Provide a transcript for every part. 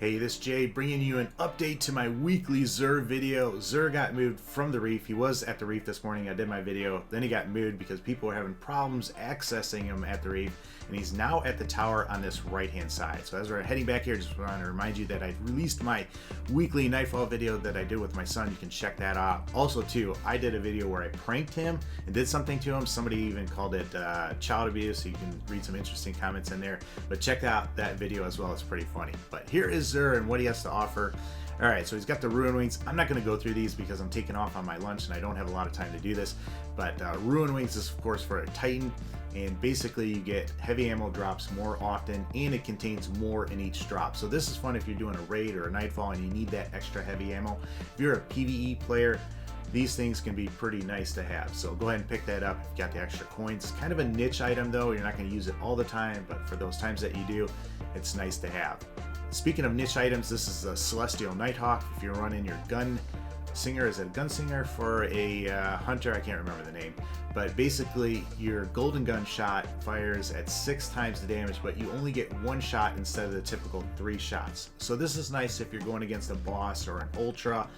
Hey, this is Jay bringing you an update to my weekly Zur video. Zur got moved from the reef. He was at the reef this morning. I did my video. Then he got moved because people were having problems accessing him at the reef. And he's now at the tower on this right-hand side. So as we're heading back here, just want to remind you that I released my weekly Nightfall video that I did with my son. You can check that out. Also, too, I did a video where I pranked him and did something to him. Somebody even called it child abuse, so you can read some interesting comments in there. But check out that video as well. It's pretty funny. But here is Zur and what he has to offer. Alright, so he's got the Ruin Wings. I'm not going to go through these because I'm taking off on my lunch and I don't have a lot of time to do this. But Ruin Wings is, of course, for a Titan. And basically you get heavy ammo drops more often, and it contains more in each drop. So this is fun if you're doing a raid or a Nightfall and you need that extra heavy ammo. If you're a PvE player, these things can be pretty nice to have. So go ahead and pick that up if you got the extra coins. It's kind of a niche item though. You're not going to use it all the time, but for those times that you do, it's nice to have. Speaking of niche items, this is a Celestial Nighthawk. If you're running your Gunslinger, is it a Gunslinger for a Hunter? I can't remember the name. But basically, your golden gun shot fires at 6 times the damage, but you only get 1 shot instead of the typical 3 shots. So this is nice if you're going against a boss or an ultra,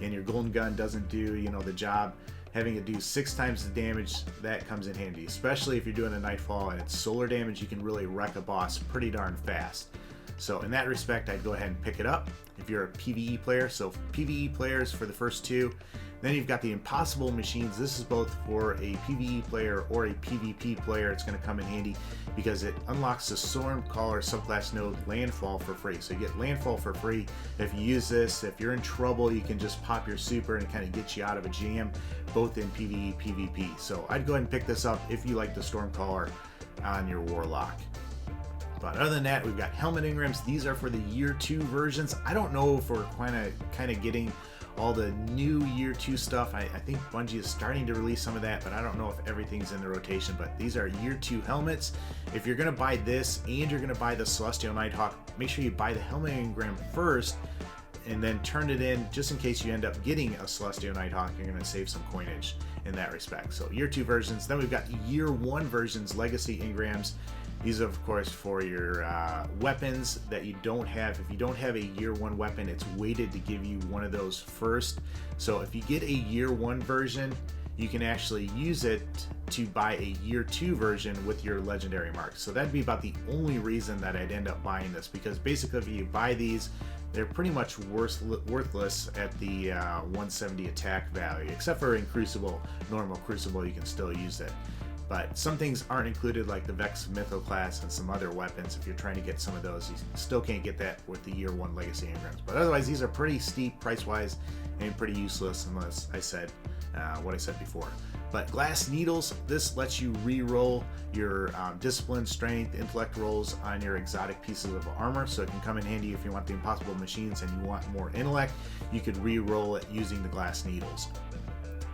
and your golden gun doesn't do, the job. Having it do 6 times the damage, that comes in handy. Especially if you're doing a Nightfall and it's solar damage, you can really wreck a boss pretty darn fast. So in that respect, I'd go ahead and pick it up if you're a PvE player. So PvE players for the first 2. Then you've got the Impossible Machines. This is both for a PvE player or a PvP player. It's going to come in handy because it unlocks the Stormcaller subclass node Landfall for free. So you get Landfall for free if you use this. If you're in trouble, you can just pop your super and kind of get you out of a jam, both in PvE, PvP. So I'd go ahead and pick this up if you like the Stormcaller on your Warlock. But other than that, we've got helmet engrams. These are for the year 2 versions. I don't know if we're kind of getting all the new year 2 stuff. I think Bungie is starting to release some of that, but I don't know if everything's in the rotation. But these are year 2 helmets. If you're going to buy this and you're going to buy the Celestial Nighthawk, make sure you buy the helmet engram first and then turn it in just in case you end up getting a Celestial Nighthawk. You're going to save some coinage in that respect. So year 2 versions. Then we've got year 1 versions, legacy engrams. These are, of course, for your weapons that you don't have. If you don't have a year 1 weapon, it's weighted to give you one of those first. So if you get a year 1 version, you can actually use it to buy a year 2 version with your legendary marks. So that'd be about the only reason that I'd end up buying this, because basically if you buy these, they're pretty much worthless at the 170 attack value, except for in Crucible, normal Crucible, you can still use it. But some things aren't included, like the Vex Mytho class and some other weapons. If you're trying to get some of those, you still can't get that with the year 1 legacy engrams. But otherwise, these are pretty steep price-wise and pretty useless unless I said what I said before. But Glass Needles, this lets you re-roll your discipline, strength, intellect rolls on your exotic pieces of armor. So it can come in handy if you want the Impossible Machines and you want more intellect. You could re-roll it using the Glass Needles.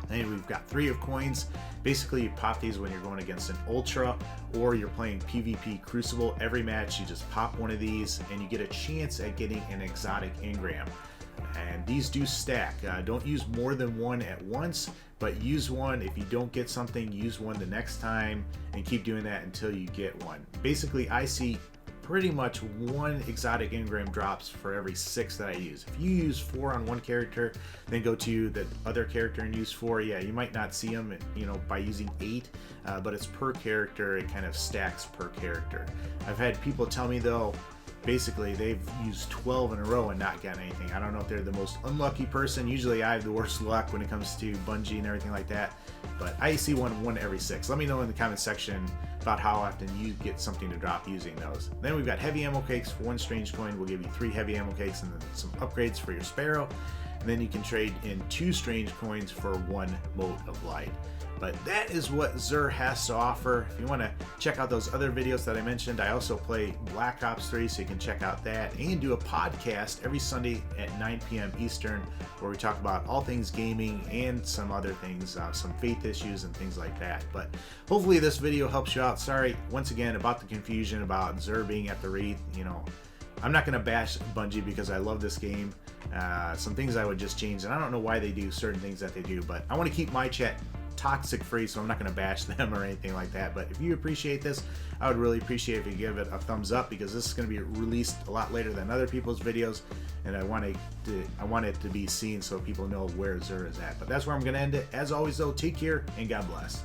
And we've got 3 of coins. Basically, you pop these when you're going against an Ultra or you're playing PvP Crucible. Every match, you just pop one of these and you get a chance at getting an exotic engram. And these do stack. Don't use more than one at once, but use one. If you don't get something, use one the next time and keep doing that until you get one. Basically, I see pretty much 1 exotic engram drops for every 6 that I use. If you use 4 on one character, then go to the other character and use 4, yeah, you might not see them, by using 8, but it's per character. It kind of stacks per character. I've had people tell me though, basically they've used 12 in a row and not gotten anything. I don't know if they're the most unlucky person. Usually I have the worst luck when it comes to Bungie and everything like that, but I see one every 6. Let me know in the comment section about how often you get something to drop using those. Then we've got heavy ammo cakes for 1 strange coin. We'll give you 3 heavy ammo cakes and then some upgrades for your Sparrow. And then you can trade in 2 strange coins for 1 Mote of Light. But that is what Zur has to offer. If you want to check out those other videos that I mentioned, I also play Black Ops 3, so you can check out that, and do a podcast every Sunday at 9 p.m. Eastern, where we talk about all things gaming and some other things, some faith issues and things like that. But hopefully this video helps you out. Sorry, once again, about the confusion about Zur being at the reef. I'm not going to bash Bungie because I love this game. Some things I would just change, and I don't know why they do certain things that they do, but I want to keep my toxic free, so I'm not going to bash them or anything like that. But if you appreciate this, I would really appreciate if you give it a thumbs up, because this is going to be released a lot later than other people's videos, and I want it to be seen so people know where Xur is at. But that's where I'm going to end it. As always though, take care and God bless.